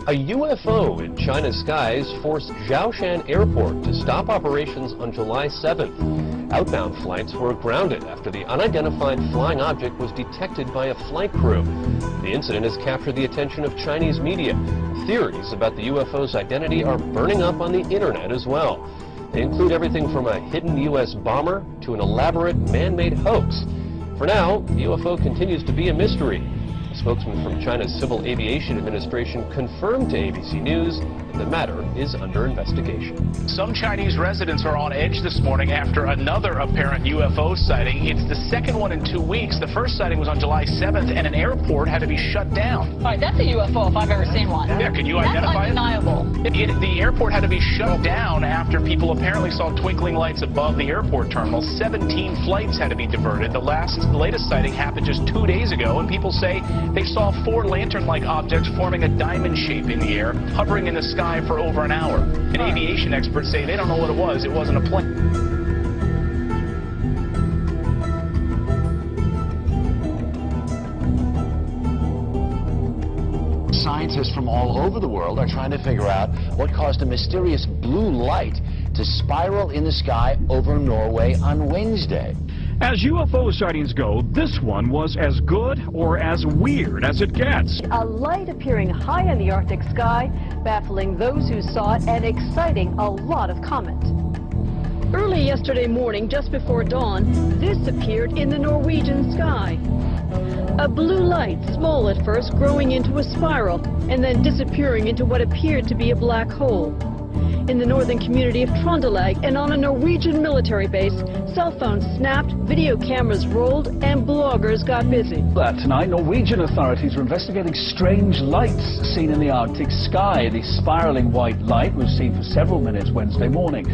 A UFO in China's skies forced Zhoushan Airport to stop operations on July 7th. Outbound flights were grounded after the unidentified flying object was detected by a flight crew. The incident has captured the attention of Chinese media. Theories about the UFO's identity are burning up on the internet as well. They include everything from a hidden U.S. bomber to an elaborate man-made hoax. For now, the UFO continues to be a mystery. A spokesman from China's Civil Aviation Administration confirmed to ABC News that the matter is under investigation. Some Chinese residents are on edge this morning after another apparent UFO sighting. It's the second one in 2 weeks. The first sighting was on July 7th, and an airport had to be shut down. All right, that's a UFO if I've ever seen one. Yeah, can you identify it? That's undeniable. The airport had to be shut down after people apparently saw twinkling lights above the airport terminal. 17 flights had to be diverted. The latest sighting happened just 2 days ago, and people say they saw 4 lantern-like objects forming a diamond shape in the air, hovering in the sky for over an hour. And aviation experts say they don't know what it was. It wasn't a plane. Scientists from all over the world are trying to figure out what caused a mysterious blue light to spiral in the sky over Norway on Wednesday. As UFO sightings go, this one was as good or as weird as it gets. A light appearing high in the Arctic sky, baffling those who saw it and exciting a lot of comment. Early yesterday morning, just before dawn, this appeared in the Norwegian sky. A blue light, small at first, growing into a spiral, and then disappearing into what appeared to be a black hole. In the northern community of Trondelag and on a Norwegian military base, cell phones snapped, video cameras rolled, and bloggers got busy. Tonight, Norwegian authorities are investigating strange lights seen in the Arctic sky. The spiraling white light was seen for several minutes Wednesday morning.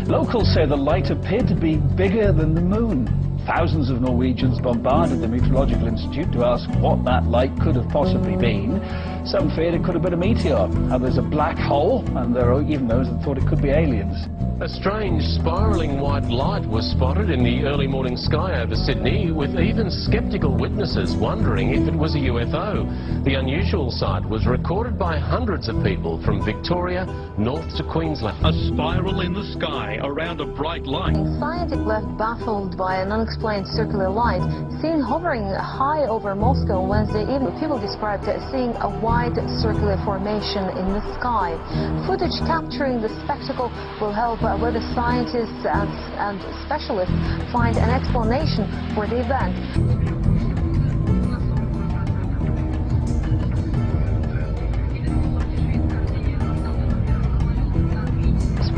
Locals say the light appeared to be bigger than the moon. Thousands of Norwegians bombarded the Meteorological Institute to ask what that light could have possibly been. Some feared it could have been a meteor. Others a black hole, and there are even those that thought it could be aliens. A strange spiraling white light was spotted in the early morning sky over Sydney, with even skeptical witnesses wondering if it was a UFO. The unusual sight was recorded by hundreds of people from Victoria north to Queensland. A spiral in the sky around a bright light. Scientists left baffled by an unexplained circular light seen hovering high over Moscow Wednesday evening. People described seeing a wide circular formation in the sky. Footage capturing the spectacle will help whether scientists and specialists find an explanation for the event.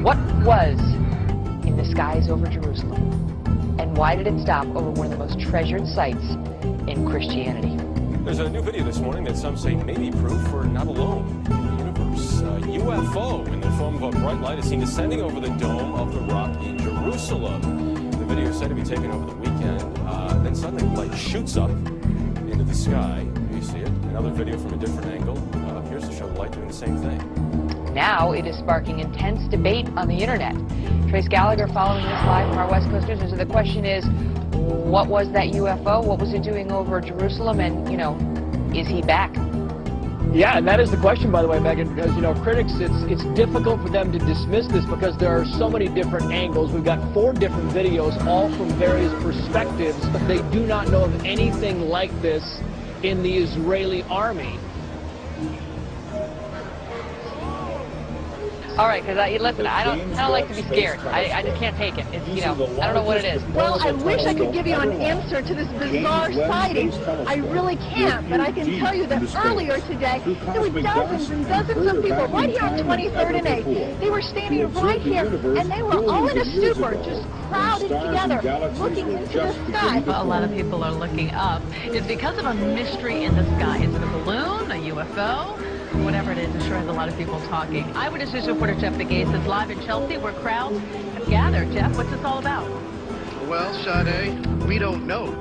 What was in the skies over Jerusalem? And why did it stop over one of the most treasured sites in Christianity? There's a new video this morning that some say may be proof we're not alone in the universe. A UFO in the form of a bright light is seen descending over the Dome of the Rock in Jerusalem. The video is said to be taken over the weekend. Then suddenly the light shoots up into the sky. You see it. Another video from a different angle appears to show the light doing the same thing. Now it is sparking intense debate on the internet. Trace Gallagher following this live from our West Coast News. So the question is, what was that UFO? What was it doing over Jerusalem? And, you know, is he back? Yeah, and that is the question, by the way, Megan, because, you know, critics, it's difficult for them to dismiss this because there are so many different angles. We've got 4 different videos, all from various perspectives, but they do not know of anything like this in the Israeli army. All right, because listen, I don't like to be scared. I just can't take it. It's, you know, I don't know what it is. Well, I wish I could give you an answer to this bizarre sighting. I really can't, but I can tell you that earlier today, there were dozens and dozens of people right here on 23rd and 8th. They were standing right here, and they were all in a stupor, just crowded together, looking into the sky. A lot of people are looking up. It's because of a mystery in the sky. Is it a balloon, a UFO? Whatever it is, I'm sure has a lot of people talking. Eyewitness News reporter Jeff McGase is live in Chelsea, where crowds have gathered. Jeff, what's this all about? Well, Sade, we don't know.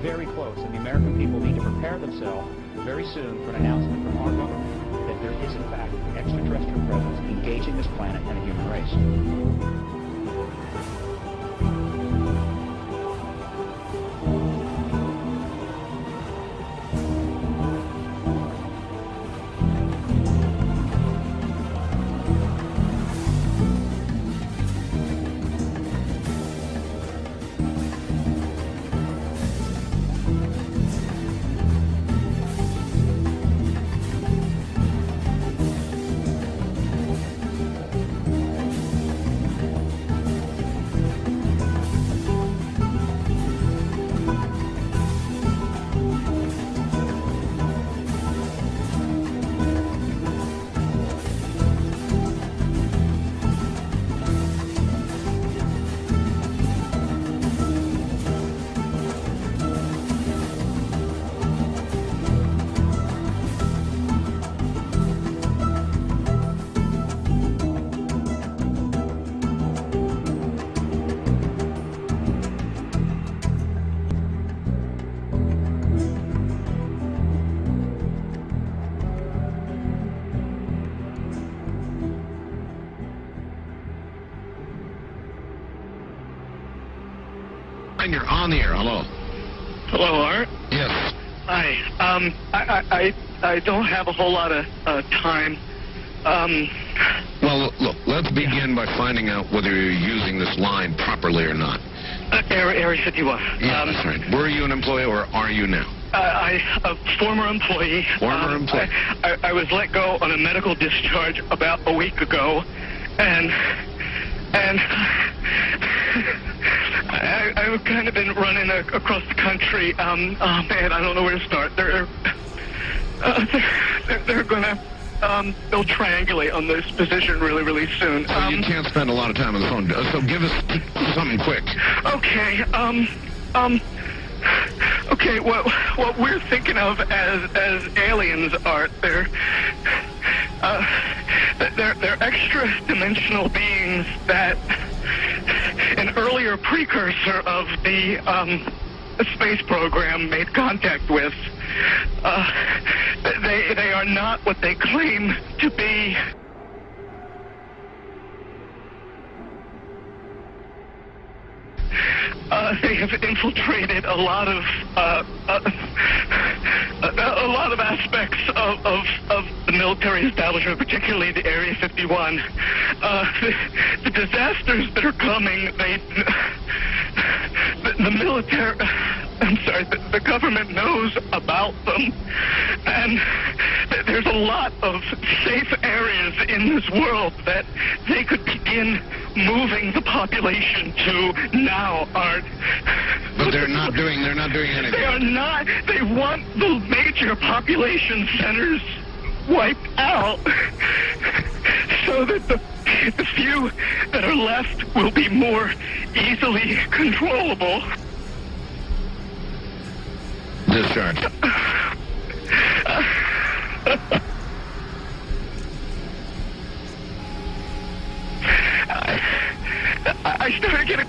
very close, and the American people need to prepare themselves very soon for an announcement from our government that there is, in fact, an extraterrestrial presence engaging this planet and the human race. You're on the air. Hello. Hello, Art. Yes. Hi. I don't have a whole lot of time. Well, look, let's begin by finding out whether you're using this line properly or not. Area 51. Yeah, that's right. Were you an employee or are you now? A former employee. Former employee. I was let go on a medical discharge about a week ago, and I've kind of been running across the country. Oh man, I don't know where to start. They're gonna they'll triangulate on this position really, really soon. So you can't spend a lot of time on the phone. So give us something quick. Okay. Okay. What we're thinking of as aliens, Art, they're extra-dimensional beings that an earlier precursor of the space program made contact with. They are not what they claim to be. They have infiltrated a lot of aspects of the military establishment, particularly the Area 51. The disasters that are coming, the military, I'm sorry, the government knows about them, and there's a lot of safe areas in this world that they could begin moving the population to now, Art. But they're not doing anything. They are not. They want the major population centers wiped out so that the few that are left will be more easily controllable. Discharge. I started getting...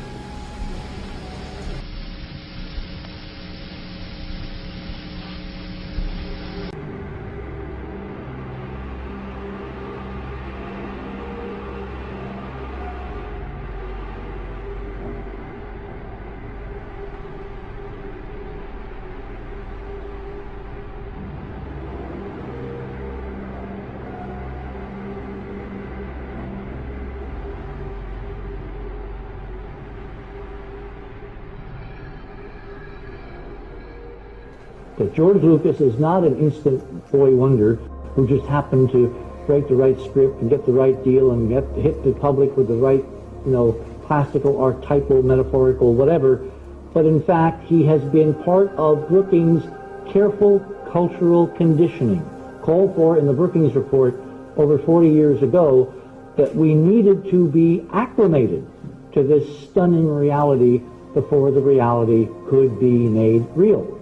That George Lucas is not an instant boy wonder who just happened to write the right script and get the right deal and hit the public with the right, classical, archetypal, metaphorical, whatever. But in fact, he has been part of Brookings' careful cultural conditioning, called for in the Brookings Report over 40 years ago, that we needed to be acclimated to this stunning reality before the reality could be made real.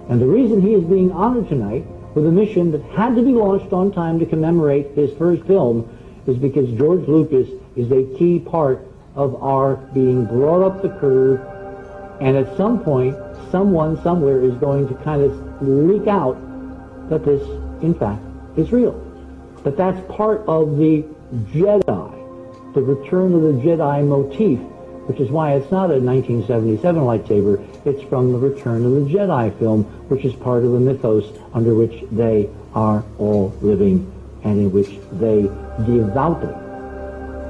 And the reason he is being honored tonight with a mission that had to be launched on time to commemorate his first film is because George Lucas is a key part of our being brought up the curve And at some point, someone somewhere is going to kind of leak out that this, in fact, is real. That that's part of the Jedi, the Return of the Jedi motif, which is why it's not a 1977 lightsaber. It's from the Return of the Jedi film, which is part of the mythos under which they are all living and in which they devoutly,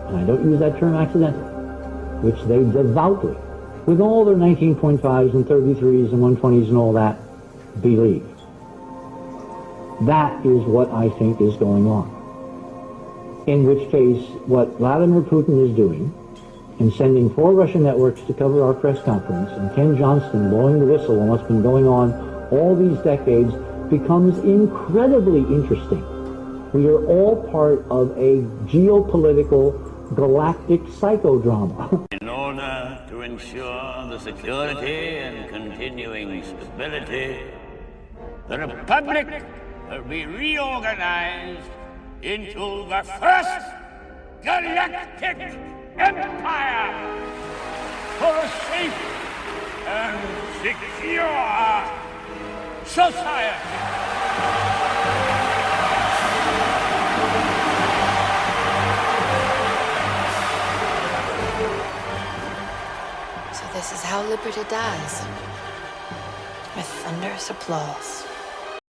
and I don't use that term accidentally, which they devoutly, with all their 19.5s and 33s and 120s and all that, believe. That is what I think is going on. In which case, what Vladimir Putin is doing, in sending 4 Russian networks to cover our press conference, and Ken Johnston blowing the whistle on what's been going on all these decades, becomes incredibly interesting. We are all part of a geopolitical galactic psychodrama. In order to ensure the security and continuing stability, the Republic will be reorganized into the first galactic empire for a safe and secure society. So this is how liberty dies, with thunderous applause.